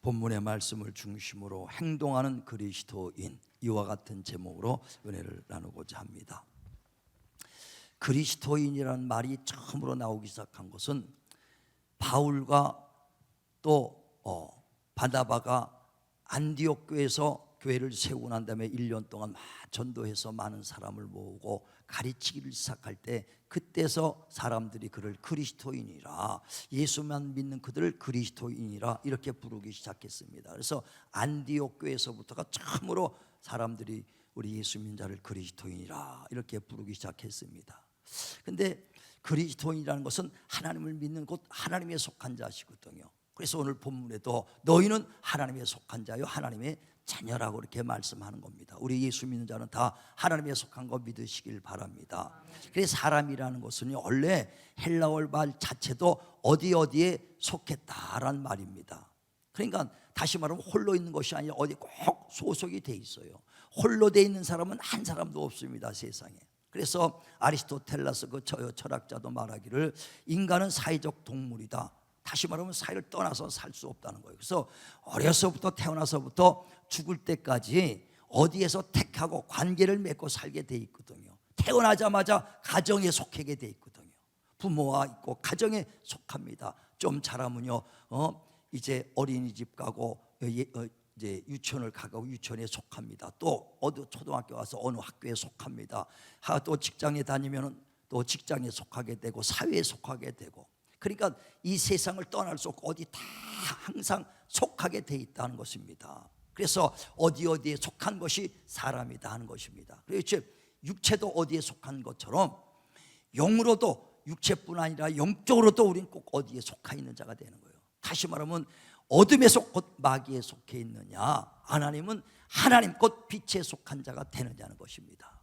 본문의 말씀을 중심으로 행동하는 그리스도인, 이와 같은 제목으로 은혜를 나누고자 합니다. 그리스도인이라는 말이 처음으로 나오기 시작한 것은 바울과 또 바나바가 안디옥 교회에서 교회를 세우고 난 다음에 1년 동안 전도해서 많은 사람을 모으고 가르치기를 시작할 때, 그때서 사람들이 그를 그리스도인이라, 예수만 믿는 그들을 그리스도인이라 이렇게 부르기 시작했습니다. 그래서 안디옥 교회에서부터가 처음으로 사람들이 우리 예수 믿는 자를 그리스도인이라 이렇게 부르기 시작했습니다. 근데 그리스도인이라는 것은 하나님을 믿는, 곧 하나님에 속한 자시거든요. 그래서 오늘 본문에도 너희는 하나님에 속한 자요 하나님의 자녀라고 이렇게 말씀하는 겁니다. 우리 예수 믿는 자는 다 하나님에 속한 거 믿으시길 바랍니다. 그래서 사람이라는 것은 원래 헬라어 말 자체도 어디에 속했다라는 말입니다. 그러니까 다시 말하면 홀로 있는 것이 아니라 어디 꼭 소속이 돼 있어요. 홀로 돼 있는 사람은 한 사람도 없습니다, 세상에. 그래서 아리스토텔레스 그 철학자도 말하기를 인간은 사회적 동물이다. 다시 말하면 사회를 떠나서 살 수 없다는 거예요. 그래서 어려서부터, 태어나서부터 죽을 때까지 어디에서 택하고 관계를 맺고 살게 돼 있거든요. 태어나자마자 가정에 속하게 돼 있거든요. 부모와 있고 가정에 속합니다. 좀 자라면요 이제 어린이집 가고 이제 유치원을 가고 유치원에 속합니다. 또 어디 초등학교 가서 어느 학교에 속합니다. 또 직장에 다니면 또 직장에 속하게 되고 사회에 속하게 되고, 그러니까 이 세상을 떠날 수 없고 어디 다 항상 속하게 돼 있다는 것입니다. 그래서 어디에 속한 것이 사람이다 하는 것입니다. 그래서 육체도 어디에 속한 것처럼 영으로도, 육체뿐 아니라 영적으로도 우리는 꼭 어디에 속해 있는 자가 되는 거예요. 다시 말하면 어둠에 곧 마귀에 속해 있느냐, 하나님은 하나님 곧 빛에 속한 자가 되느냐는 것입니다.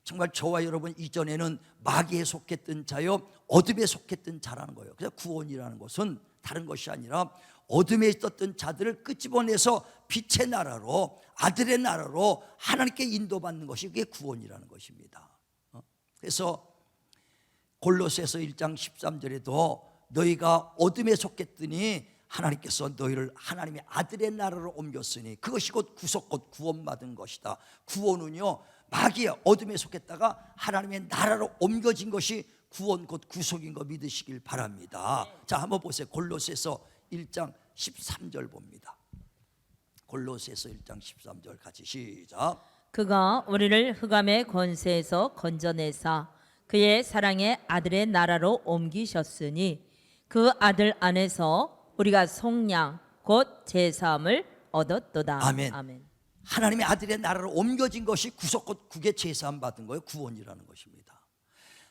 정말 저와 여러분 이전에는 마귀에 속했던 자요 어둠에 속했던 자라는 거예요. 그래서 구원이라는 것은 다른 것이 아니라 어둠에 있었던 자들을 끄집어내서 빛의 나라로, 아들의 나라로 하나님께 인도받는 것이, 그게 구원이라는 것입니다. 그래서 골로새서 1장 13절에도 너희가 어둠에 속했더니 하나님께서 너희를 하나님의 아들의 나라로 옮겼으니 그것이 곧 구속, 곧 구원받은 것이다. 구원은요 마귀의 어둠에 속했다가 하나님의 나라로 옮겨진 것이 구원, 곧 구속인 거 믿으시길 바랍니다. 자, 한번 보세요. 골로새서 1장 13절 봅니다. 골로새서 1장 13절 같이 시작. 그가 우리를 흑암의 권세에서 건져내사 그의 사랑의 아들의 나라로 옮기셨으니 그 아들 안에서 우리가 속량 곧 제사함을 얻었도다. 아멘. 아멘. 하나님의 아들의 나라로 옮겨진 것이 구속, 곧 국의 제사함 받은 거예요. 구원이라는 것입니다.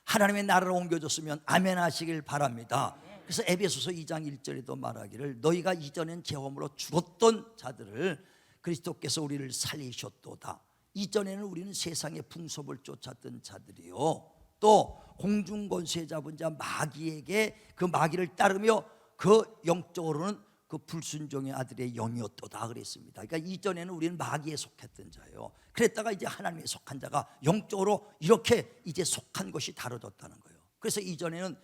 하나님의 나라로 옮겨졌으면 아멘 하시길 바랍니다. 그래서 에베소서 2장 1절에도 말하기를 너희가 이전엔 죄함으로 죽었던 자들을 그리스도께서 우리를 살리셨도다. 이전에는 우리는 세상의 풍속을 쫓았던 자들이요 또 공중권세 잡은 자 마귀에게, 그 마귀를 따르며 그 영적으로는 그 불순종의 아들의 영이었도다 그랬습니다. 그러니까 이전에는 우리는 마귀에 속했던 자예요. 그랬다가 이제 하나님에 속한 자가 영적으로 이렇게 이제 속한 것이 다뤄졌다는 거예요. 그래서 이전에는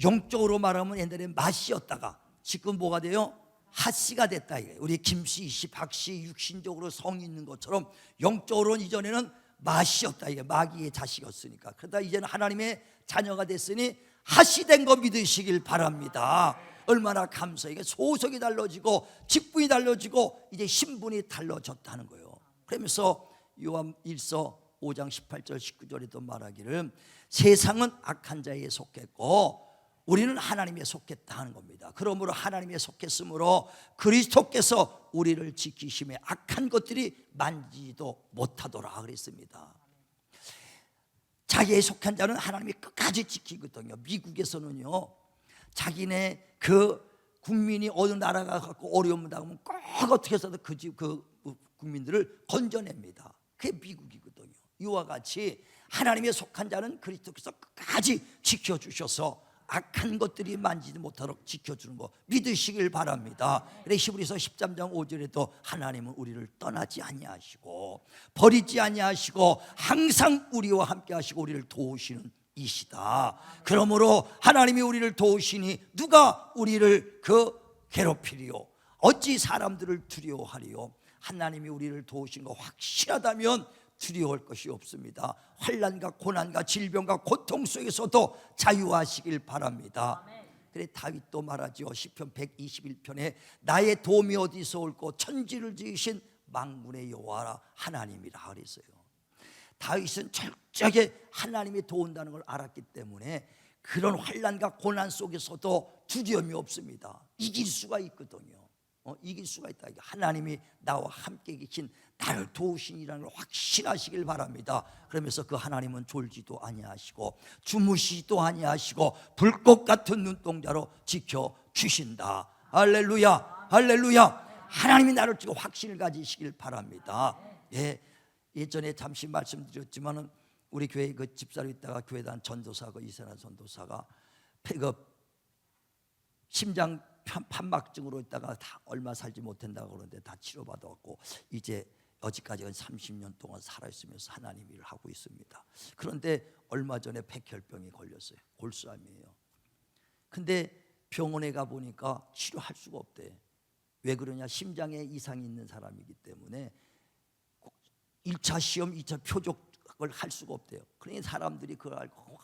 영적으로 말하면 옛날에 마씨였다가 지금 뭐가 돼요? 하씨가 됐다 이거예요. 우리 김씨, 이씨, 박씨 육신적으로 성이 있는 것처럼 영적으로는 이전에는 마씨였다, 이게 마귀의 자식이었으니까. 그러다 이제는 하나님의 자녀가 됐으니 하씨 된 거 믿으시길 바랍니다. 얼마나 감사해요. 이게 소속이 달라지고 직분이 달라지고 이제 신분이 달라졌다는 거예요. 그러면서 요한 1서 5장 18절 19절에도 말하기를 세상은 악한 자에 속했고 우리는 하나님에 속했다 하는 겁니다. 그러므로 하나님에 속했으므로 그리스도께서 우리를 지키심에 악한 것들이 만지지도 못하더라 그랬습니다. 자기에 속한 자는 하나님이 끝까지 지키거든요. 미국에서는요 자기네 그 국민이 어느 나라가 갖고 어려움을 당하면 꼭 어떻게 해서든 그 국민들을 건져냅니다. 그게 미국이거든요. 이와 같이 하나님에 속한 자는 그리스도께서 끝까지 지켜주셔서 악한 것들이 만지지 못하도록 지켜주는 거 믿으시길 바랍니다. 그래 히브리서 13장 5절에도 하나님은 우리를 떠나지 아니하시고 버리지 아니하시고 항상 우리와 함께 하시고 우리를 도우시는 이시다. 그러므로 하나님이 우리를 도우시니 누가 우리를 괴롭히리요? 어찌 사람들을 두려워하리요? 하나님이 우리를 도우신 거 확실하다면 두려워할 것이 없습니다. 환난과 고난과 질병과 고통 속에서도 자유하시길 바랍니다. 그래 다윗도 말하죠. 시편 121편에 나의 도움이 어디서 올꼬 천지를 지으신 만군의 여호와 하나님이라 그랬어요. 다윗은 철저하게 하나님이 도운다는 걸 알았기 때문에 그런 환난과 고난 속에서도 두려움이 없습니다. 이길 수가 있거든요. 이길 수가 있다. 하나님이 나와 함께 계신 나를 도우시니라는 걸 확신하시길 바랍니다. 그러면서 그 하나님은 졸지도 아니하시고 주무시지도 아니하시고 불꽃 같은 눈동자로 지켜주신다. 할렐루야, 할렐루야. 하나님이 나를 지금 확신을 가지시길 바랍니다. 예전에 잠시 말씀드렸지만은 우리 교회 그 집사로 있다가 교회단 전도사 그 이세란 전도사가 폐급 심장 판막증으로 있다가 다 얼마 살지 못한다고 그러는데 다 치료받아갖고 이제 여지까지 30년 동안 살아있으면서 하나님 일을 하고 있습니다. 그런데 얼마 전에 백혈병이 걸렸어요. 골수암이에요. 근데 병원에 가보니까 치료할 수가 없대. 왜 그러냐? 심장에 이상이 있는 사람이기 때문에 1차 시험, 2차 표적을 할 수가 없대요. 그러니 사람들이 그걸 알고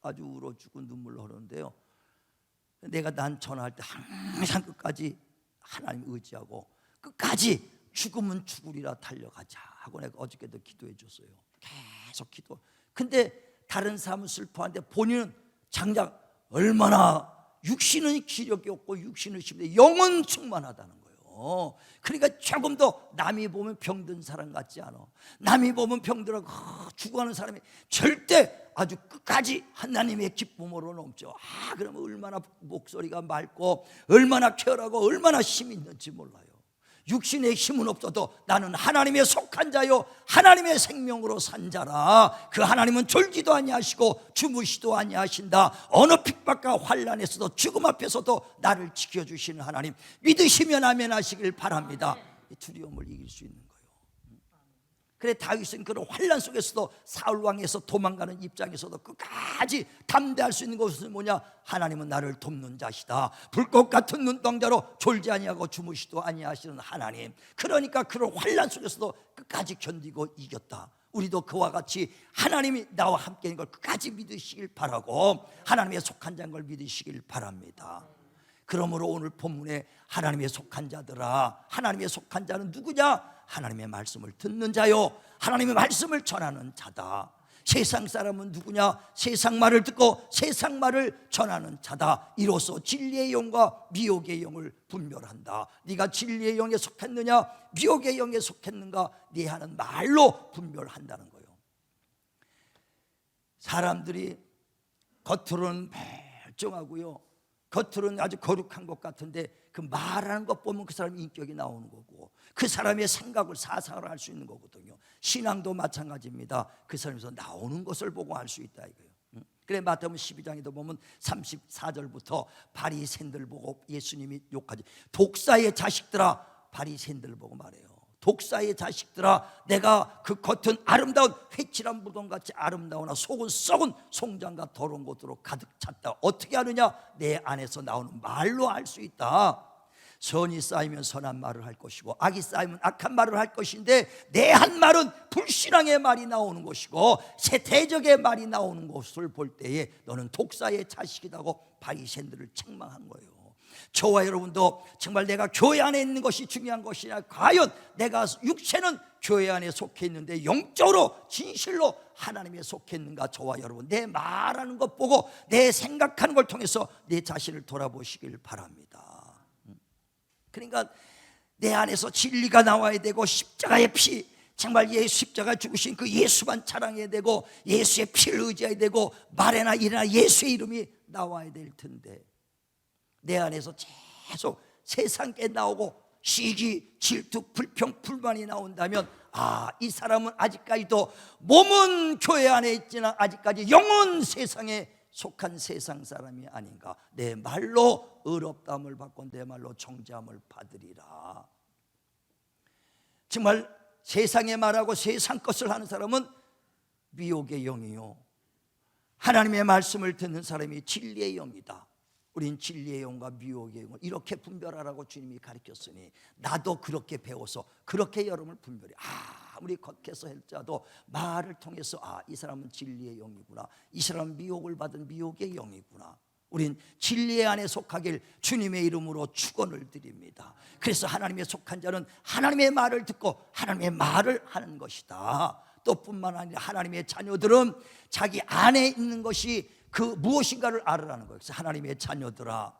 아주 울어주고 눈물 흐르는데요. 내가 난 전화할 때 항상 끝까지 하나님 의지하고 끝까지 죽으면 죽으리라 달려가자 하고 내가 어저께도 기도해 줬어요. 계속 기도. 근데 다른 사람은 슬퍼하는데 본인은 장작 얼마나 육신은 기력이 없고 육신은 힘든데 영은 충만하다는 거예요. 그러니까 조금 더 남이 보면 병든 사람 같지 않아. 남이 보면 병들어 죽어가는 사람이 절대 아주 끝까지 하나님의 기쁨으로 넘죠. 그러면 얼마나 목소리가 맑고 얼마나 쾌활하고 얼마나 힘이 있는지 몰라요. 육신의 힘은 없어도 나는 하나님의 속한 자요 하나님의 생명으로 산 자라. 그 하나님은 졸지도 아니하시고 주무시도 아니하신다. 어느 핍박과 환난에서도 죽음 앞에서도 나를 지켜주시는 하나님 믿으시면 아멘 하시길 바랍니다. 두려움을 이길 수 있는 거예요. 그래 다윗은 그런 환난 속에서도 사울 왕에서 도망가는 입장에서도 끝까지 담대할 수 있는 것은 뭐냐? 하나님은 나를 돕는 자시다. 불꽃 같은 눈동자로 졸지 아니하고 주무시도 아니하시는 하나님. 그러니까 그런 환난 속에서도 끝까지 견디고 이겼다. 우리도 그와 같이 하나님이 나와 함께 있는 걸 끝까지 믿으시길 바라고 하나님의 속한 자인 걸 믿으시길 바랍니다. 그러므로 오늘 본문에 하나님의 속한 자들아, 하나님의 속한 자는 누구냐? 하나님의 말씀을 듣는 자요 하나님의 말씀을 전하는 자다. 세상 사람은 누구냐? 세상 말을 듣고 세상 말을 전하는 자다. 이로써 진리의 영과 미혹의 영을 분별한다. 네가 진리의 영에 속했느냐 미혹의 영에 속했는가 네 하는 말로 분별한다는 거예요. 사람들이 겉으로는 멀쩡하고요 겉으로는 아주 거룩한 것 같은데 그 말하는 것 보면 그 사람의 인격이 나오는 거고 그 사람의 생각을 사상을 알 수 있는 거거든요. 신앙도 마찬가지입니다. 그 사람에서 나오는 것을 보고 알 수 있다 이거예요. 그래 마태복음 12장에도 보면 34절부터 바리새인들 보고 예수님이 욕하지. 독사의 자식들아, 바리새인들 보고 말해요. 독사의 자식들아, 내가 그 겉은 아름다운 회칠한 무덤같이 아름다우나 속은 썩은 송장과 더러운 것으로 가득 찼다. 어떻게 하느냐? 내 안에서 나오는 말로 알 수 있다. 선이 쌓이면 선한 말을 할 것이고 악이 쌓이면 악한 말을 할 것인데 내 한 말은 불신앙의 말이 나오는 것이고 세대적의 말이 나오는 것을 볼 때에 너는 독사의 자식이라고 바리새인들을 책망한 거예요. 저와 여러분도 정말 내가 교회 안에 있는 것이 중요한 것이냐, 과연 내가 육체는 교회 안에 속해 있는데 영적으로 진실로 하나님에 속해 있는가? 저와 여러분 내 말하는 것 보고 내 생각하는 걸 통해서 내 자신을 돌아보시길 바랍니다. 그러니까 내 안에서 진리가 나와야 되고 십자가의 피, 정말 예수 십자가 죽으신 그 예수만 자랑해야 되고 예수의 피를 의지해야 되고 말에나 일에나 예수의 이름이 나와야 될 텐데 내 안에서 계속 세상께 나오고 시기, 질투, 불평, 불만이 나온다면 이 사람은 아직까지도 몸은 교회 안에 있지만 아직까지 영은 세상에 속한 세상 사람이 아닌가. 내 말로 의롭다함을 받고 내 말로 정죄함을 받으리라. 정말 세상의 말하고 세상 것을 하는 사람은 미혹의 영이요 하나님의 말씀을 듣는 사람이 진리의 영이다. 우린 진리의 영과 미혹의 영을 이렇게 분별하라고 주님이 가르쳤으니 나도 그렇게 배워서 그렇게 여러분을 분별해. 아무리 겉에서 할지라도 말을 통해서 이 사람은 진리의 영이구나, 이 사람은 미혹을 받은 미혹의 영이구나. 우린 진리 안에 속하길 주님의 이름으로 축원을 드립니다. 그래서 하나님의 속한 자는 하나님의 말을 듣고 하나님의 말을 하는 것이다. 또 뿐만 아니라 하나님의 자녀들은 자기 안에 있는 것이 그 무엇인가를 알으라는 거예요. 그래서 하나님의 자녀들아,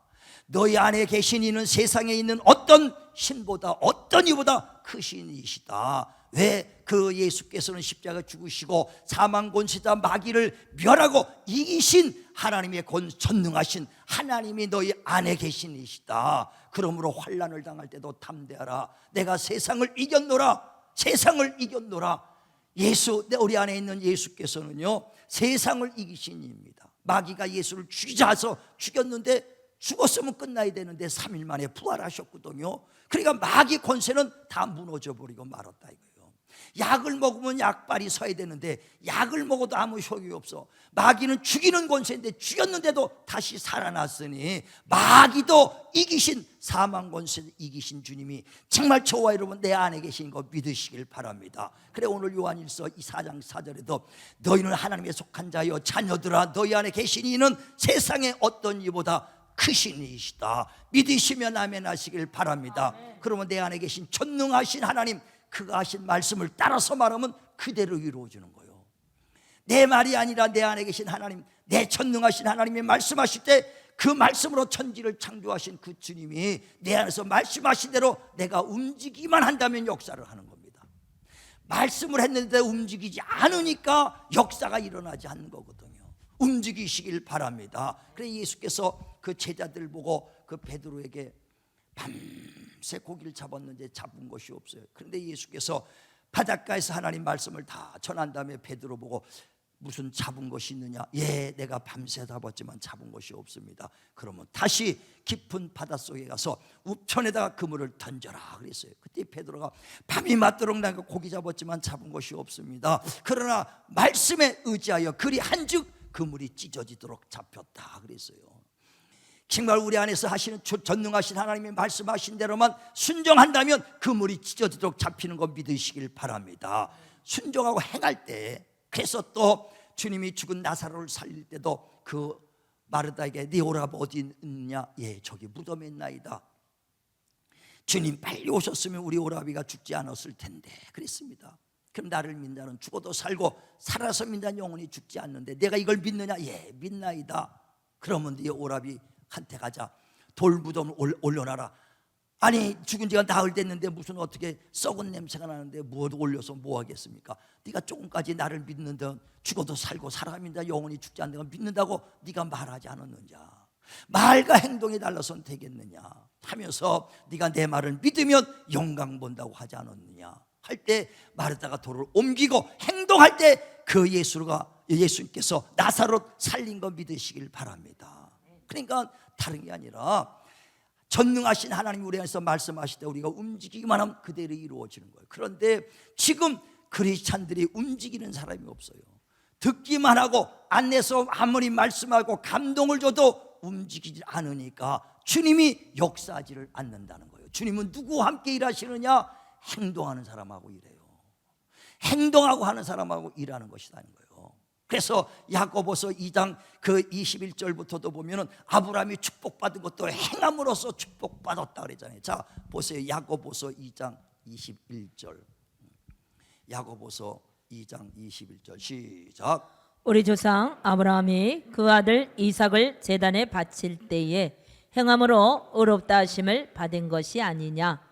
너희 안에 계신 이는 세상에 있는 어떤 신보다 어떤 이보다 크신 이시다. 왜? 그 예수께서는 십자가 죽으시고 사망 권세자 마귀를 멸하고 이기신 하나님의 전능하신 하나님이 너희 안에 계신 이시다. 그러므로 환난을 당할 때도 담대하라. 내가 세상을 이겼노라. 세상을 이겼노라. 우리 안에 있는 예수께서는요, 세상을 이기신 이입니다. 마귀가 예수를 죽이자 해서 죽였는데 죽었으면 끝나야 되는데 3일 만에 부활하셨거든요. 그러니까 마귀 권세는 다 무너져 버리고 말았다 이거예요. 약을 먹으면 약발이 서야 되는데 약을 먹어도 아무 효용이 없어. 마귀는 죽이는 권세인데 죽였는데도 다시 살아났으니 마귀도 이기신, 사망 권세 이기신 주님이 정말 저와 여러분 내 안에 계신 거 믿으시길 바랍니다. 그래 오늘 요한일서 4장 4절에도 너희는 하나님에 속한 자여 자녀들아, 너희 안에 계신 이는 세상의 어떤 이보다 크신 이시다. 믿으시면 아멘 하시길 바랍니다. 그러면 내 안에 계신 전능하신 하나님, 그가 하신 말씀을 따라서 말하면 그대로 이루어지는 거예요. 내 말이 아니라 내 안에 계신 하나님, 내 전능하신 하나님이 말씀하실 때 그 말씀으로 천지를 창조하신 그 주님이 내 안에서 말씀하신 대로 내가 움직이기만 한다면 역사를 하는 겁니다. 말씀을 했는데 움직이지 않으니까 역사가 일어나지 않는 거거든요. 움직이시길 바랍니다. 그래서 예수께서 그 제자들 보고 그 베드로에게 밤새 고기를 잡았는데 잡은 것이 없어요. 그런데 예수께서 바닷가에서 하나님 말씀을 다 전한 다음에 베드로 보고 무슨 잡은 것이 있느냐? 예, 내가 밤새 잡았지만 잡은 것이 없습니다. 그러면 다시 깊은 바닷속에 가서 우편에다가 그물을 던져라 그랬어요. 그때 베드로가 밤이 맞도록 내가 고기 잡았지만 잡은 것이 없습니다. 그러나 말씀에 의지하여 그리 한즉 그물이 찢어지도록 잡혔다 그랬어요. 정말 우리 안에서 하시는 전능하신 하나님이 말씀하신 대로만 순종한다면 그물이 찢어지도록 잡히는 거 믿으시길 바랍니다. 순종하고 행할 때, 그래서 또 주님이 죽은 나사로를 살릴 때도 그 마르다에게 네 오라버 어디 있느냐? 예, 저기 무덤에 있나이다. 주님 빨리 오셨으면 우리 오라비가 죽지 않았을 텐데 그랬습니다. 그럼 나를 믿는 죽어도 살고 살아서 믿는 영혼이 죽지 않는데 내가 이걸 믿느냐? 예, 믿나이다. 그러면 네 오라비 한테 가자. 돌무덤을 올려놔라. 아니 죽은 지가 나흘 됐는데 무슨 어떻게 썩은 냄새가 나는데 뭐 올려서 뭐 하겠습니까? 네가 조금까지 나를 믿는다, 죽어도 살고 살아민다, 영원히 죽지 않는다 믿는다고 네가 말하지 않았느냐? 말과 행동이 달라서는 되겠느냐 하면서 네가 내 말을 믿으면 영광 본다고 하지 않았느냐 할 때 마르다가 돌을 옮기고 행동할 때 그 예수님께서 나사로 살린 거 믿으시길 바랍니다. 그러니까 다른 게 아니라 전능하신 하나님 우리 안에서 말씀하실 때 우리가 움직이기만 하면 그대로 이루어지는 거예요. 그런데 지금 크리스찬들이 움직이는 사람이 없어요. 듣기만 하고 안내서 아무리 말씀하고 감동을 줘도 움직이지 않으니까 주님이 역사하지를 않는다는 거예요. 주님은 누구와 함께 일하시느냐? 행동하는 사람하고 일해요. 행동하고 하는 사람하고 일하는 것이라는 거예요. 그래서 야고보서 2장 그 21절부터도 보면은 아브라함이 축복받은 것도 행함으로써 축복받았다 그랬잖아요. 자 보세요. 야고보서 2장 21절. 야고보서 2장 21절 시작. 우리 조상 아브라함이 그 아들 이삭을 제단에 바칠 때에 행함으로 의롭다 하심을 받은 것이 아니냐?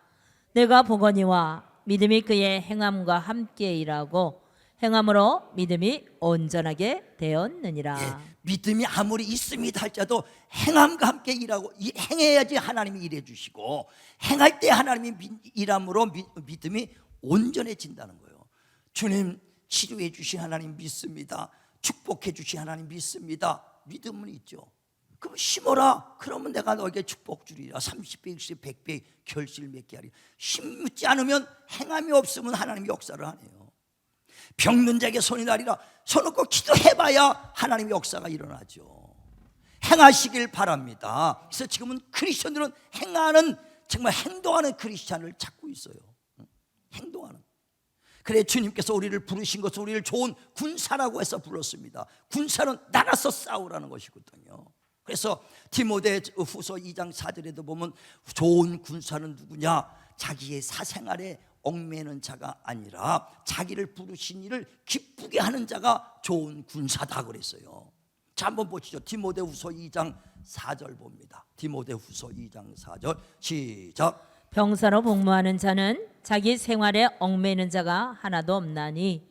내가 보거니와 믿음이 그의 행함과 함께 일하고 행함으로 믿음이 온전하게 되었느니라. 예, 믿음이 아무리 있습니다 할지라도 행함과 함께 일하고 행해야지 하나님이 일해 주시고 행할 때 하나님이 일함으로 믿음이 온전해진다는 거예요. 주님 치료해 주신 하나님 믿습니다. 축복해 주신 하나님 믿습니다. 믿음은 있죠. 그럼 심어라. 그러면 내가 너에게 축복 주리라. 30배, 60배, 100배 결실 맺게 하리. 심지 않으면 행함이 없으면 하나님 역사를 안 해요. 병든 자에게 손이 나리라. 손 놓고 기도해봐야 하나님의 역사가 일어나죠. 행하시길 바랍니다. 그래서 지금은 크리스천들은 행하는, 정말 행동하는 크리스천을 찾고 있어요. 행동하는. 그래 주님께서 우리를 부르신 것은 우리를 좋은 군사라고 해서 불렀습니다. 군사는 나가서 싸우라는 것이거든요. 그래서 디모데후서 2장 4절에도 보면 좋은 군사는 누구냐? 자기의 사생활에 얽매는 자가 아니라 자기를 부르신 이를 기쁘게 하는 자가 좋은 군사다 그랬어요. 자, 한번 보시죠. 디모데후서 2장 4절 봅니다. 디모데후서 2장 4절 시작. 병사로 복무하는 자는 자기 생활에 얽매이는 자가 하나도 없나니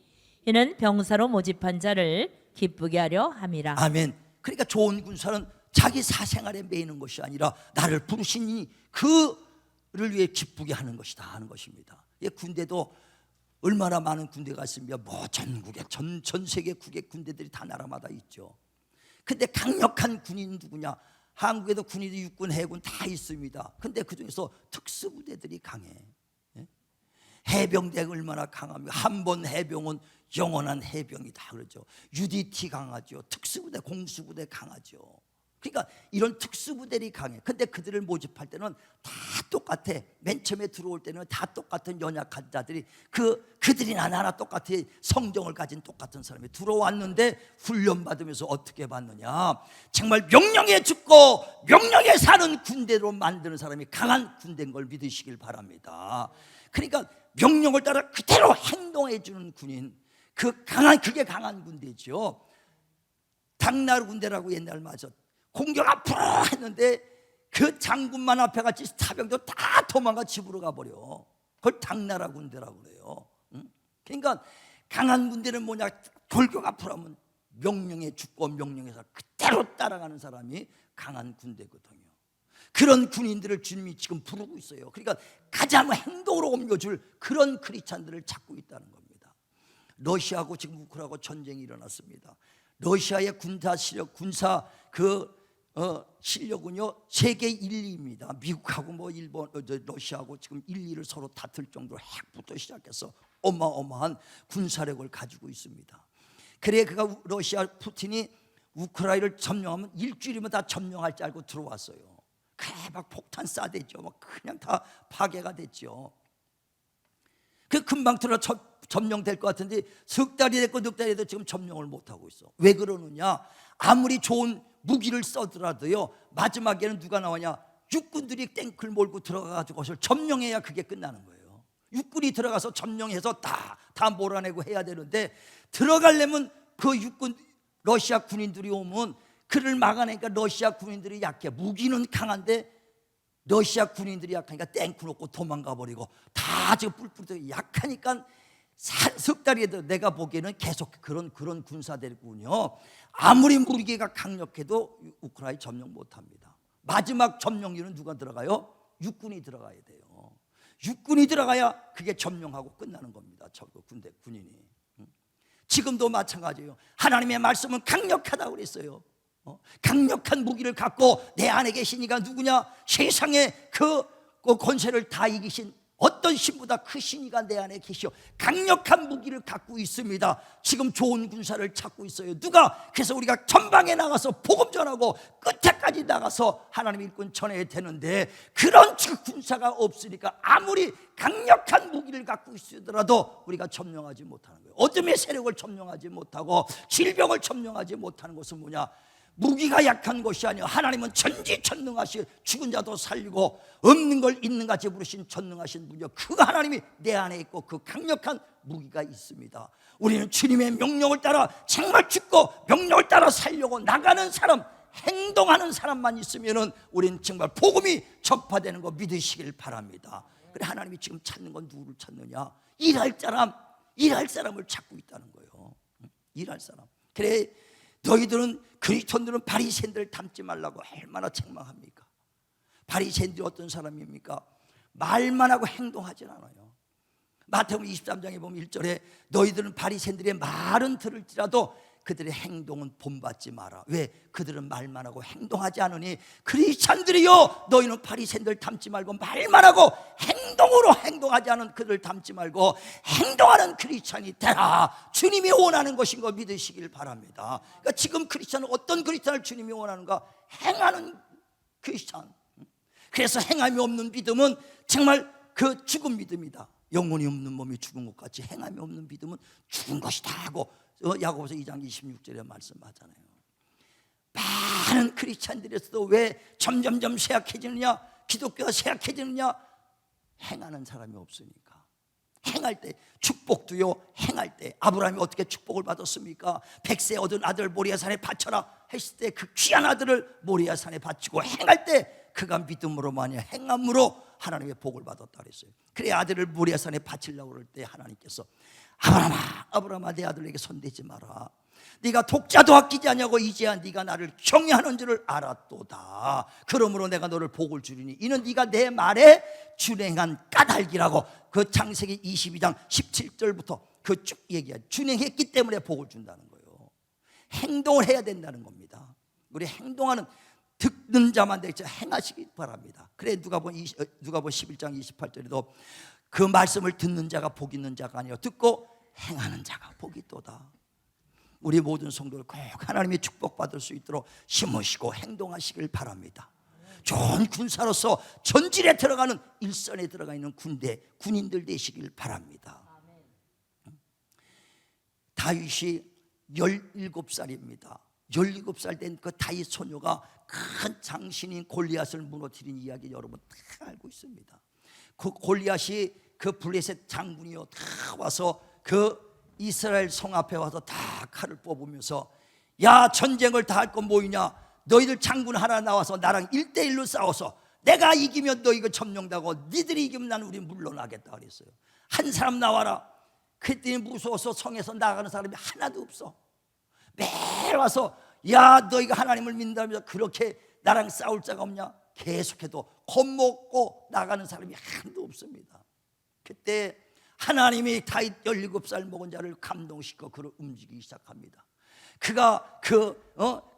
이는 병사로 모집한 자를 기쁘게 하려 함이라. 아멘. 그러니까 좋은 군사는 자기 사생활에 매이는 것이 아니라 나를 부르시니 그를 위해 기쁘게 하는 것이다 하는 것입니다. 군대도 얼마나 많은 군대가 있으며 뭐 전국에 전 세계 국의 군대들이 다 나라마다 있죠. 근데 강력한 군인 누구냐? 한국에도 군인도 육군, 해군 다 있습니다. 근데 그중에서 특수부대들이 강해. 해병대가 얼마나 강합니까? 한 번 해병은 영원한 해병이다 그러죠. UDT 강하죠. 특수부대, 공수부대 강하죠. 그러니까 이런 특수부대들이 강해. 근데 그들을 모집할 때는 다 똑같아. 맨 처음에 들어올 때는 다 똑같은 연약한 자들이 그들이 하나 똑같아. 성정을 가진 똑같은 사람이 들어왔는데 훈련 받으면서 어떻게 받느냐? 정말 명령에 죽고 명령에 사는 군대로 만드는 사람이 강한 군대인 걸 믿으시길 바랍니다. 그러니까 명령을 따라 그대로 행동해 주는 군인, 그게 강한 군대죠. 당나라 군대라고 옛날 맞아. 공격 앞으로 했는데 그 장군만 앞에 같이 사병도 다 도망가 집으로 가버려. 그걸 당나라 군대라고 그래요. 그러니까 강한 군대는 뭐냐? 돌격 앞으로 하면 명령에 죽고 명령에서 그대로 따라가는 사람이 강한 군대거든요. 그런 군인들을 주님이 지금 부르고 있어요. 그러니까 가장 행동으로 옮겨줄 그런 크리스찬들을 찾고 있다는 겁니다. 러시아하고 지금 우크라이나하고 전쟁이 일어났습니다. 러시아의 군사 실력은요 세계 1, 2입니다. 미국하고 뭐 일본, 러시아하고 지금 1, 2를 서로 다툴 정도로 핵부터 시작해서 어마어마한 군사력을 가지고 있습니다. 그래 그가 러시아 푸틴이 우크라이나를 점령하면 일주일이면 다 점령할 줄 알고 들어왔어요. 그래 막 폭탄 쏴댔죠. 막 그냥 다 파괴가 됐죠. 그 금방 들어 점령될 것 같은데 석 달이 됐고 넉 달이 돼도 지금 점령을 못하고 있어. 왜 그러느냐? 아무리 좋은 무기를 써더라도요 마지막에는 누가 나오냐? 육군들이 탱크를 몰고 들어가가지고 그것을 점령해야 그게 끝나는 거예요. 육군이 들어가서 점령해서 다 몰아내고 해야 되는데 들어가려면 그 육군 러시아 군인들이 오면 그를 막아내니까 러시아 군인들이 약해. 무기는 강한데 러시아 군인들이 약하니까 탱크 놓고 도망가 버리고 다 지금 뿔뿔이 약하니까 석 달이라도 내가 보기에는 계속 그런 군사들군요. 아무리 무기가 강력해도 우크라이나 점령 못합니다. 마지막 점령기는 누가 들어가요? 육군이 들어가야 돼요. 육군이 들어가야 그게 점령하고 끝나는 겁니다. 군인이. 지금도 마찬가지예요. 하나님의 말씀은 강력하다고 그랬어요. 강력한 무기를 갖고 내 안에 계시니까 누구냐? 세상에 그 권세를 다 이기신 어떤 신보다 크신 이가 내 안에 계시오. 강력한 무기를 갖고 있습니다. 지금 좋은 군사를 찾고 있어요. 누가? 그래서 우리가 전방에 나가서 복음 전하고 끝에까지 나가서 하나님 일꾼 전해야 되는데 그런 군사가 없으니까 아무리 강력한 무기를 갖고 있으더라도 우리가 점령하지 못하는 거예요. 어둠의 세력을 점령하지 못하고 질병을 점령하지 못하는 것은 뭐냐? 무기가 약한 것이 아니라 하나님은 전지전능하시 죽은 자도 살리고 없는 걸 있는 같이 부르신 전능하신 분이요 그 하나님이 내 안에 있고 그 강력한 무기가 있습니다. 우리는 주님의 명령을 따라 정말 죽고 명령을 따라 살려고 나가는 사람, 행동하는 사람만 있으면은 우리는 정말 복음이 전파되는 거 믿으시길 바랍니다. 그래 하나님이 지금 찾는 건 누구를 찾느냐? 일할 사람을 찾고 있다는 거예요. 일할 사람. 그래 너희들은 그리스도인들은 바리새인들을 닮지 말라고 얼마나 책망합니까? 바리새인들이 어떤 사람입니까? 말만 하고 행동하지 않아요. 마태복음 23장에 보면 1절에 너희들은 바리새인들의 말은 들을지라도 그들의 행동은 본받지 마라. 왜? 그들은 말만 하고 행동하지 않으니 크리스찬들이여 너희는 바리새인들 닮지 말고 말만 하고 행동으로 행동하지 않은 그들 닮지 말고 행동하는 크리스찬이 되라. 주님이 원하는 것인 거 믿으시길 바랍니다. 그러니까 지금 크리스찬은 어떤 크리스찬을 주님이 원하는가? 행하는 크리스찬. 그래서 행함이 없는 믿음은 정말 그 죽은 믿음이다. 영혼이 없는 몸이 죽은 것 같이 행함이 없는 믿음은 죽은 것이다 하고 야고보서 2장 26절에 말씀하잖아요. 많은 크리스찬들에서도 왜 점점점 쇠약해지느냐, 기독교가 쇠약해지느냐? 행하는 사람이 없으니까. 행할 때 축복도요, 행할 때 아브라함이 어떻게 축복을 받았습니까? 100세 얻은 아들 모리아산에 바쳐라 했을 때 그 귀한 아들을 모리아산에 바치고 행할 때 그가 믿음으로 만약 행함으로 하나님의 복을 받았다 그랬어요. 그래 아들을 모리아산에 바치려고 그럴 때 하나님께서 아브라함아 내 아들에게 손대지 마라. 네가 독자도 아끼지 않냐고 이제야 네가 나를 경외하는 줄을 알았도다. 그러므로 내가 너를 복을 주리니 이는 네가 내 말에 준행한 까닭이라고 그 창세기 22장 17절부터 그 쭉 얘기해. 준행했기 때문에 복을 준다는 거예요. 행동을 해야 된다는 겁니다. 우리 행동하는 듣는 자만 되지 행하시기 바랍니다. 그래 누가복음 11장 28절에도 그 말씀을 듣는 자가 복 있는 자가 아니요 듣고 행하는 자가 복이 있도다. 우리 모든 성도를 꼭 하나님의 축복받을 수 있도록 심으시고 행동하시길 바랍니다. 좋은 군사로서 전질에 들어가는 일선에 들어가 있는 군인들 되시길 바랍니다. 다윗이 17살입니다 17살 된 그 다윗 소녀가 큰 장신인 골리앗을 무너뜨린 이야기 여러분 다 알고 있습니다. 그 골리앗이 그 블레셋 장군이요 다 와서 그 이스라엘 성 앞에 와서 다 칼을 뽑으면서 야 전쟁을 다 할 건 뭐이냐, 너희들 장군 하나 나와서 나랑 1대1로 싸워서 내가 이기면 너희가 점령당하고 니들이 이기면 나는 우리 물러나겠다 그랬어요. 한 사람 나와라. 그랬더니 무서워서 성에서 나가는 사람이 하나도 없어. 매일 와서 야 너희가 하나님을 믿는다면서 그렇게 나랑 싸울 자가 없냐? 계속해도 겁먹고 나가는 사람이 하나도 없습니다. 그때 하나님이 다윗 17살 먹은 자를 감동시켜 그를 움직이기 시작합니다. 그가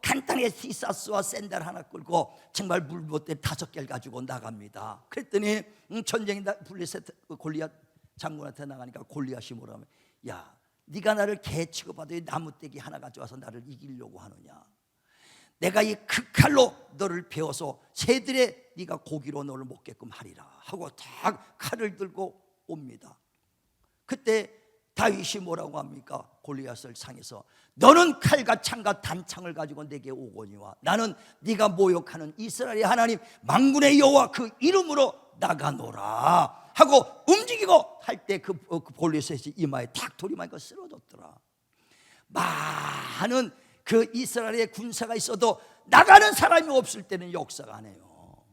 간단하게 티사스와 샌들 하나 끌고 정말 물보대 5개를 가지고 나갑니다. 그랬더니 전쟁이 블레셋 골리앗 장군한테 나가니까 골리앗이 뭐라 하면 야 네가 나를 개 취급하더니 나무떼기 하나 가져와서 나를 이기려고 하느냐? 내가 이 그 칼로 너를 베어서 새들의 네가 고기로 너를 먹게끔 하리라 하고 딱 칼을 들고 옵니다. 그때 다윗이 뭐라고 합니까? 골리앗을 상해서 너는 칼과 창과 단창을 가지고 내게 오거니와 나는 네가 모욕하는 이스라엘의 하나님 만군의 여호와 그 이름으로 나가노라 하고 움직이고 할 때 그 골리앗의 이마에 탁 돌이 맞고 쓰러졌더라. 많은 그 이스라엘의 군사가 있어도 나가는 사람이 없을 때는 역사가 안 해요.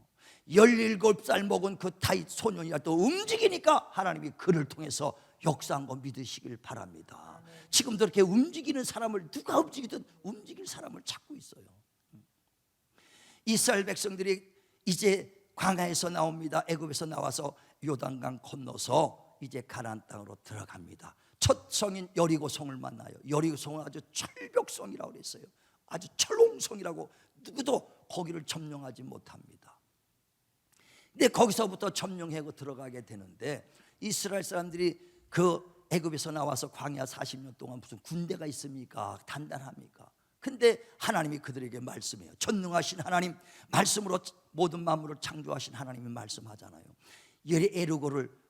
17살 먹은 그 다윗 소년이라도 움직이니까 하나님이 그를 통해서 역사한 거 믿으시길 바랍니다. 지금도 이렇게 움직이는 사람을 누가 움직이든 움직일 사람을 찾고 있어요. 이스라엘 백성들이 이제 광야에서 나옵니다. 애굽에서 나와서 요단강 건너서 이제 가나안 땅으로 들어갑니다. 첫 성인 여리고성을 만나요. 여리고성은 아주 철벽성이라고 그랬어요. 아주 철옹성이라고 누구도 거기를 점령하지 못합니다. 근데 거기서부터 점령하고 들어가게 되는데 이스라엘 사람들이 그 애굽에서 나와서 광야 40년 동안 무슨 군대가 있습니까? 단단합니까? 근데 하나님이 그들에게 말씀해요. 전능하신 하나님 말씀으로 모든 만물을 창조하신 하나님이 말씀하잖아요.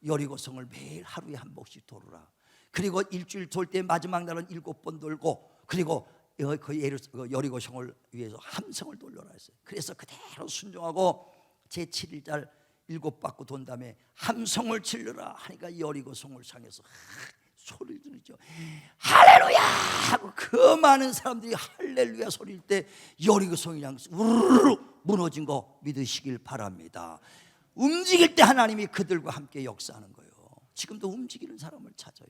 여리고성을 매일 하루에 한 번씩 돌으라. 그리고 일주일 돌 때 마지막 날은 7번 돌고 그리고 그 여리고성을 위해서 함성을 돌려라 했어요. 그래서 그대로 순종하고 제7일날 7바퀴 돈 다음에 함성을 질러라 하니까 여리고성을 향해서 소리를 지르죠. 할렐루야 하고 그 많은 사람들이 할렐루야 소리일 때 여리고성이 그냥 우르르 무너진 거 믿으시길 바랍니다. 움직일 때 하나님이 그들과 함께 역사하는 거예요. 지금도 움직이는 사람을 찾아요.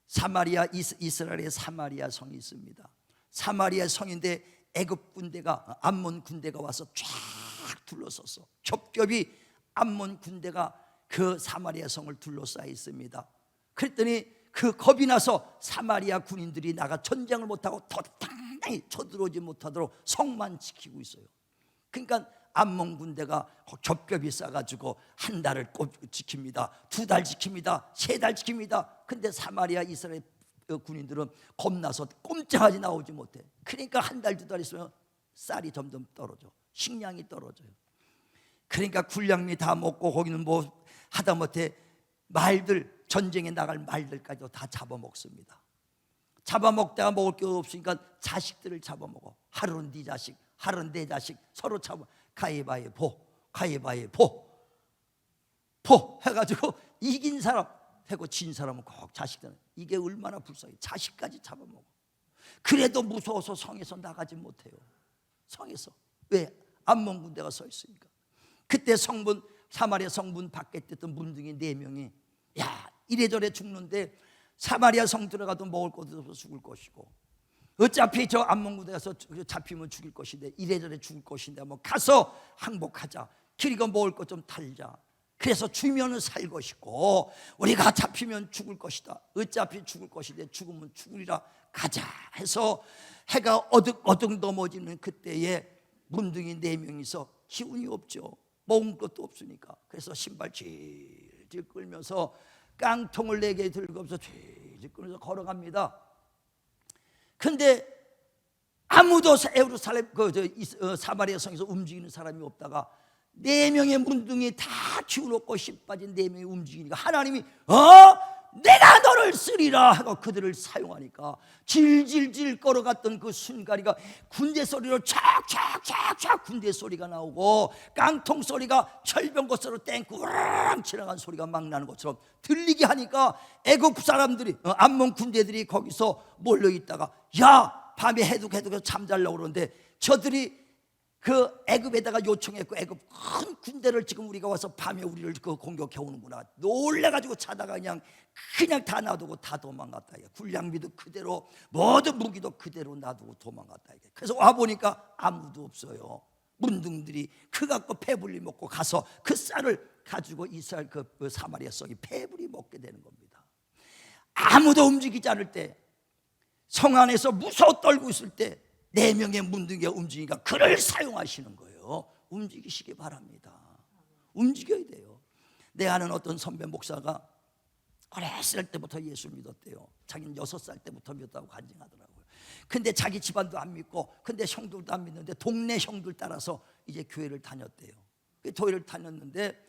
사마리아, 이스라엘의 사마리아 성이 있습니다. 사마리아 성인데 애굽 군대가 암몬 군대가 와서 쫙 둘러섰어. 겹겹이 암몬 군대가 그 사마리아 성을 둘러싸여 있습니다. 그랬더니 그 겁이 나서 사마리아 군인들이 나가 전쟁을 못하고 더 당당히 쳐들어오지 못하도록 성만 지키고 있어요. 그러니까 암몬 군대가 겹겹이 싸가지고 한 달을 지킵니다. 2달 지킵니다. 3달 지킵니다. 근데 사마리아 이스라엘 군인들은 겁나서 꼼짝하지 나오지 못해. 그러니까 한 달, 2달 있으면 쌀이 점점 떨어져. 식량이 떨어져요. 그러니까 군량미 다 먹고 거기는 뭐 하다못해 말들, 전쟁에 나갈 말들까지도 다 잡아먹습니다. 잡아먹다가 먹을 게 없으니까 자식들을 잡아먹어. 하루는 네 자식, 하루는 내 자식 서로 잡아. 가위바위보 해가지고 이긴 사람 하고 진 사람은 꼭 자식들. 이게 얼마나 불쌍해. 자식까지 잡아먹어. 그래도 무서워서 성에서 나가지 못해요. 성에서. 왜? 암몬 군대가 서 있으니까. 그때 성문, 사마리아 성문 밖에 있던 문둥이 4명이 야 이래저래 죽는데 사마리아 성 들어가도 먹을 것도 없어서 죽을 것이고, 어차피 저 암몬 군대 가서 잡히면 죽일 것인데 이래저래 죽을 것인데 뭐 가서 항복하자. 그리고 먹을 것 좀 탈자. 그래서 죽으면 살 것이고 우리가 잡히면 죽을 것이다. 어차피 죽을 것인데 죽으면 죽으리라. 가자 해서 해가 어둑 넘어지는 그때에 문둥이 4명이서 기운이 없죠. 먹은 것도 없으니까. 그래서 신발 질질 끌면서 깡통을 4개 들고서 질질 끌면서 걸어갑니다. 근데 아무도 예루살렘 사마리아 성에서 움직이는 사람이 없다가 4명의 문둥이 다 기운 없고 힘 빠진 4명이 움직이니까 하나님이 내가 너를 쓰리라 하고 그들을 사용하니까 질질질 걸어갔던 그 순간이가 군대 소리로 촥촥촥촥 군대 소리가 나오고 깡통 소리가 철병거스로 땡꾸 우랑 지나간 소리가 막 나는 것처럼 들리게 하니까 애국 사람들이 암몬 군대들이 거기서 몰려있다가 야 밤에 해독해서 잠자려고 그러는데 저들이 그 애굽에다가 요청했고 애굽 큰 군대를 지금 우리가 와서 밤에 우리를 공격해 오는구나 놀래가지고 자다가 그냥 다 놔두고 다 도망갔다. 군량미도 그대로 모든 무기도 그대로 놔두고 도망갔다. 그래서 와보니까 아무도 없어요. 문둥들이 그 갖고 배불리 먹고 가서 그 쌀을 가지고 이스라엘 그 사마리아 성이 배불리 먹게 되는 겁니다. 아무도 움직이지 않을 때, 성 안에서 무서워 떨고 있을 때 4명의 문둥이가 움직이니까 그를 사용하시는 거예요. 움직이시기 바랍니다. 움직여야 돼요. 내 아는 어떤 선배 목사가 어렸을 때부터 예수 믿었대요. 자기는 6살 때부터 믿었다고 간증하더라고요. 근데 자기 집안도 안 믿고 근데 형들도 안 믿는데 동네 형들 따라서 이제 교회를 다녔대요. 교회를 다녔는데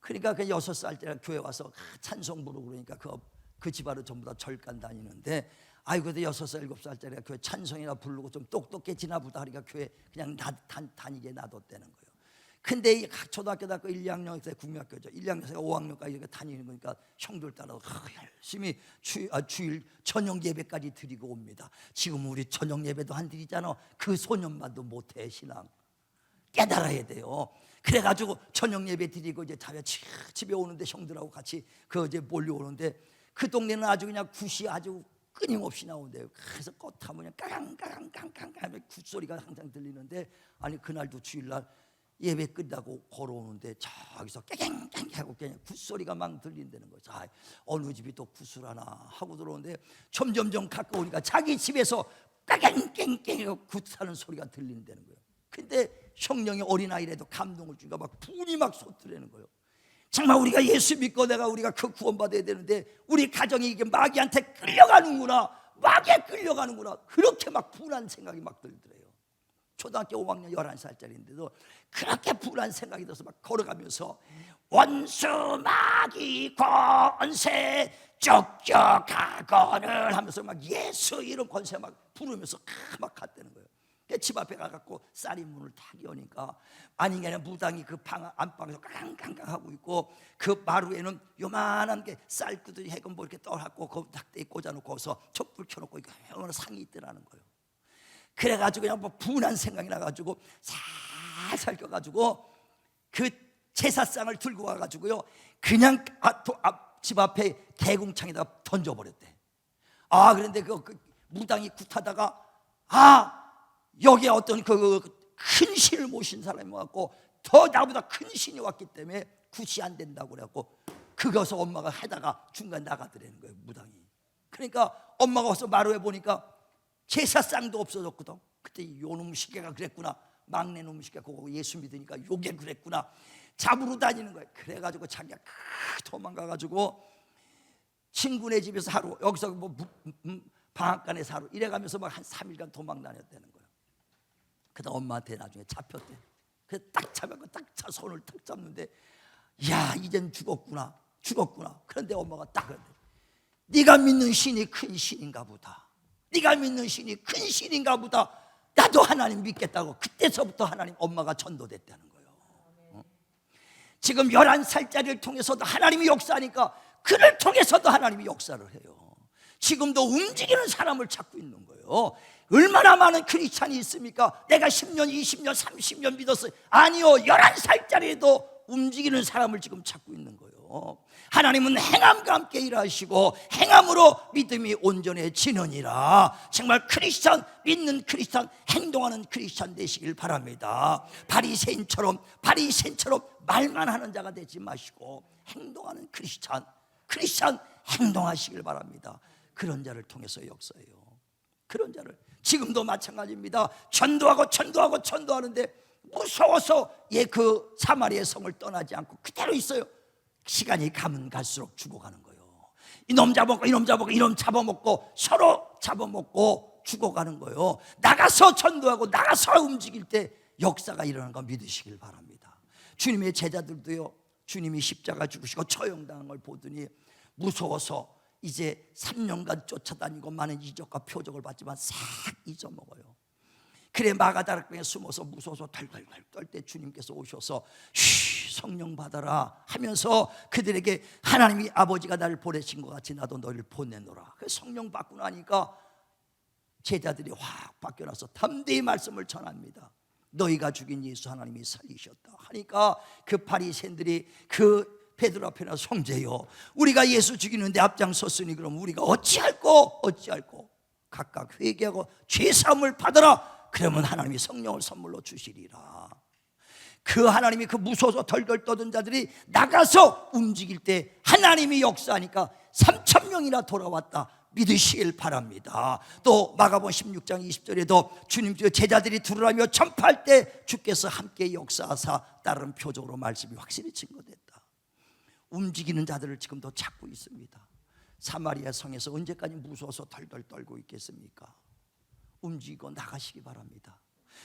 그러니까 그 6살 때 교회 와서 찬송 부르고 그러니까 그 집안은 전부 다 절간 다니는데 아이고, 근데 6살, 7살짜리가 교회 찬송이나 부르고 좀 똑똑해지나 보다 하니까 교회 그냥 다니게 놔뒀다는 거예요. 근데 초등학교, 대학교 1, 2학년 때 국민학교죠. 1, 2학년에서 5학년까지 이렇게 다니는 거니까 형들 따라 열심히 주일 저녁 예배까지 드리고 옵니다. 지금 우리 저녁 예배도 안 드리잖아. 그 소년만도 못해 신앙. 깨달아야 돼요. 그래가지고 저녁 예배 드리고 이제 집에 오는데 형들하고 같이 이제 몰려오는데 그 동네는 아주 그냥 굿이 아주 끊임없이 나오는데요. 그래서 꽃하면 그냥 까강깡깡깡깡 굿소리가 항상 들리는데 아니 그날도 주일날 예배 끝나고 걸어오는데 저기서 깨갱깽 하고 그냥 굿소리가 막 들린다는 거죠. 어느 집이 또 굿을 하나 하고 들어오는데 점점점 가까우니까 자기 집에서 깨갱깽깽 하고 굿하는 소리가 들린다는 거예요. 근데 성령이 어린아이라도 감동을 주니까 막 분이 막 솟더라는 거예요. 정말 우리가 예수 믿고 우리가 그 구원받아야 되는데 우리 가정이 이게 마귀한테 끌려가는구나, 마귀에 끌려가는구나, 그렇게 막 분한 생각이 막 들더래요. 초등학교 5학년 11살짜리인데도 그렇게 분한 생각이 들어서 막 걸어가면서 원수 마귀 권세 쫓겨가거늘 하면서 막 예수 이름 권세 막 부르면서 막 갔다는 거예요. 집 앞에 가갖고 쌀이 문을 탁 여니까 아니게 무당이 그 안방에서 깡깡깡 하고 있고 그 마루에는 요만한 게 쌀구들이 해금 뭐 이렇게 떠갖고 그 닭대에 꽂아놓고서 촛불 켜놓고 이렇게 어느 상이 있더라는 거예요. 그래가지고 그냥 뭐 분한 생각이 나가지고 살살 껴가지고 그 제사상을 들고 와가지고요 그냥 집 앞에 대궁창에다 던져버렸대. 그런데 그 무당이 굿하다가 여기에 어떤 큰 신을 모신 사람이 왔고 더 나보다 큰 신이 왔기 때문에 굿이 안 된다고 그래갖고 그것을 엄마가 하다가 중간 나가더라는 거예요, 무당이. 그러니까 엄마가 와서 마루에 보니까 제사상도 없어졌거든. 그때 요놈 시계가 그랬구나. 막내 놈 시계가 그거 예수 믿으니까 요게 그랬구나. 잡으러 다니는 거예요. 그래가지고 자기가 도망가가지고 친구네 집에서 하루, 여기서 뭐 방앗간에서 하루 이래가면서 막 한 3일간 도망 다녔다는 거예요. 그다음 엄마한테 나중에 잡혔대. 그래서 딱 잡아서 손을 딱 잡는데, 야, 이젠 죽었구나. 그런데 엄마가 딱 그런데, 네가 믿는 신이 큰 신인가 보다. 네가 믿는 신이 큰 신인가 보다. 나도 하나님 믿겠다고. 그때서부터 하나님 엄마가 전도됐다는 거예요. 지금 11살짜리를 통해서도 하나님이 역사하니까 그를 통해서도 하나님이 역사를 해요. 지금도 움직이는 사람을 찾고 있는 거예요. 얼마나 많은 크리스찬이 있습니까? 내가 10년, 20년, 30년 믿었어요. 아니요, 11살짜리도 움직이는 사람을 지금 찾고 있는 거예요. 하나님은 행함과 함께 일하시고 행함으로 믿음이 온전해지느니라. 정말 크리스찬, 믿는 크리스찬, 행동하는 크리스찬 되시길 바랍니다. 바리새인처럼 말만 하는 자가 되지 마시고 행동하는 크리스찬 행동하시길 바랍니다. 그런 자를 통해서 역사해요. 그런 자를 지금도 마찬가지입니다. 전도하는데 무서워서 그 사마리아 성을 떠나지 않고 그대로 있어요. 시간이 가면 갈수록 죽어가는 거예요. 이놈 잡아먹고 서로 잡아먹고 죽어가는 거예요. 나가서 전도하고 나가서 움직일 때 역사가 일어나는 거 믿으시길 바랍니다. 주님의 제자들도요, 주님이 십자가 죽으시고 처형당한 걸 보더니 무서워서 이제 3년간 쫓아다니고 많은 이적과 표적을 받지만 싹 잊어먹어요. 그래 마가다락방에 숨어서 무서워서 덜덜덜 떨 때 주님께서 오셔서 성령 받아라 하면서 그들에게 하나님이 아버지가 나를 보내신 것 같이 나도 너희를 보내노라. 그래서 성령 받고 나니까 제자들이 확 바뀌어나서 담대히 말씀을 전합니다. 너희가 죽인 예수 하나님이 살리셨다 하니까 그 바리새인들이 그 베드로 앞에 나서 형제여, 우리가 예수 죽이는데 앞장섰으니 그럼 우리가 어찌할꼬 각각 회개하고 죄사함을 받아라. 그러면 하나님이 성령을 선물로 주시리라. 그 하나님이 그 무서워서 덜덜 떠든 자들이 나가서 움직일 때 하나님이 역사하니까 3,000명이나 돌아왔다. 믿으시길 바랍니다. 또 마가복음 16장 20절에도 주님 제자들이 들으라며 전파할 때 주께서 함께 역사하사 다른 표적으로 말씀이 확실히 증거됐다. 움직이는 자들을 지금도 찾고 있습니다. 사마리아 성에서 언제까지 무서워서 덜덜 떨고 있겠습니까? 움직이고 나가시기 바랍니다.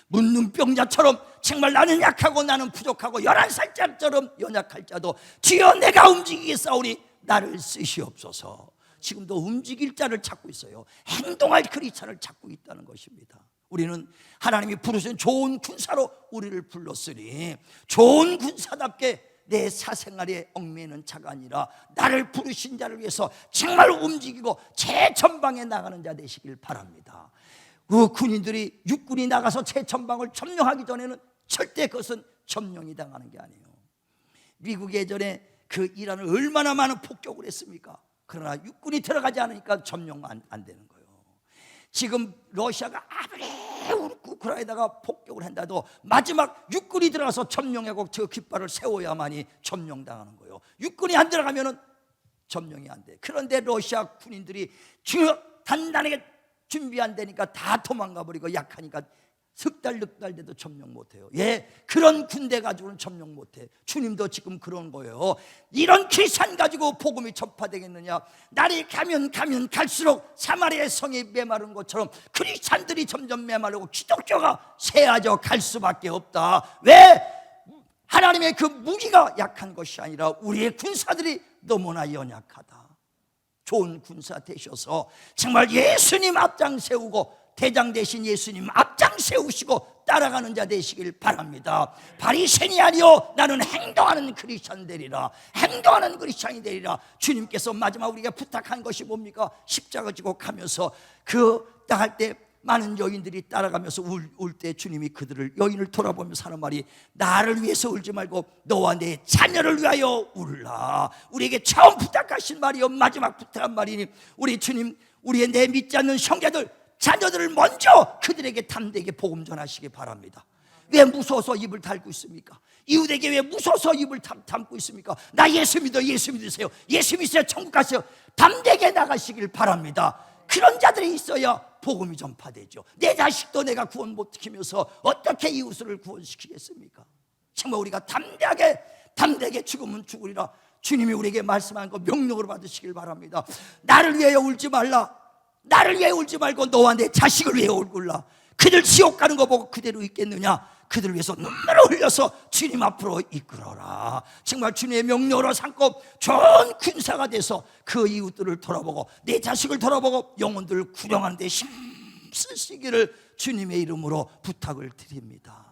문둥병자처럼 정말 나는 약하고 나는 부족하고 11살짜리처럼 연약할 자도 주여 내가 움직이겠사오니 나를 쓰시옵소서. 지금도 움직일 자를 찾고 있어요. 행동할 크리스찬을 찾고 있다는 것입니다. 우리는 하나님이 부르신 좋은 군사로 우리를 불렀으니 좋은 군사답게 내 사생활에 얽매이는 자가 아니라 나를 부르신 자를 위해서 정말 움직이고 최전방에 나가는 자 되시길 바랍니다. 그 군인들이 육군이 나가서 최전방을 점령하기 전에는 절대 그것은 점령이 당하는 게 아니에요. 미국이 예전에 그 이란을 얼마나 많은 폭격을 했습니까? 그러나 육군이 들어가지 않으니까 점령 안 되는 거예요. 지금 러시아가 아무리 우크라이나가 폭격을 한다도 마지막 육군이 들어가서 점령하고 저 깃발을 세워야만이 점령당하는 거예요. 육군이 안 들어가면은 점령이 안 돼. 그런데 러시아 군인들이 단단하게 준비 안 되니까 다 도망가 버리고 약하니까 석 달, 넉 달 돼도 점령 못해요. 예, 그런 군대 가지고는 점령 못해. 주님도 지금 그런 거예요. 이런 크리스찬 가지고 복음이 전파되겠느냐? 날이 가면 갈수록 사마리아 성이 메마른 것처럼 크리스찬들이 점점 메마르고 기독교가 쇠하져 갈 수밖에 없다. 왜? 하나님의 그 무기가 약한 것이 아니라 우리의 군사들이 너무나 연약하다. 좋은 군사 되셔서 정말 예수님 앞장 세우고 대장 되신 예수님 앞장 세우시고 따라가는 자 되시길 바랍니다. 바리새인이 아니요 나는 행동하는 크리스찬 되리라. 행동하는 크리스찬이 되리라. 주님께서 마지막 우리가 부탁한 것이 뭡니까? 십자가 지고 가면서 그 나갈 때 많은 여인들이 따라가면서 울 때 주님이 그들을 여인을 돌아보면서 하는 말이 나를 위해서 울지 말고 너와 내 자녀를 위하여 울라. 우리에게 처음 부탁하신 말이요 마지막 부탁한 말이니 우리 주님 우리의 내 믿지 않는 형제들 자녀들을 먼저 그들에게 담대하게 복음 전하시기 바랍니다. 왜 무서워서 입을 닫고 있습니까? 이웃에게 왜 무서워서 입을 담고 있습니까? 나 예수 믿어, 예수 믿으세요, 예수 믿으세요, 천국 가세요. 담대하게 나가시길 바랍니다. 그런 자들이 있어야 복음이 전파되죠. 내 자식도 내가 구원 못 시키면서 어떻게 이웃을 구원시키겠습니까? 정말 우리가 담대하게 죽으면 죽으리라 주님이 우리에게 말씀한 거 명령으로 받으시길 바랍니다. 나를 위하여 울지 말라. 나를 위하여 울지 말고 너와 내 자식을 위하여 울라. 그들 지옥 가는 거 보고 그대로 있겠느냐? 그들을 위해서 눈물을 흘려서 주님 앞으로 이끌어라. 정말 주님의 명령으로 삼고 좋은 군사가 돼서 그 이웃들을 돌아보고 내 자식을 돌아보고 영혼들을 구령하는 데 힘쓰시기를 주님의 이름으로 부탁을 드립니다.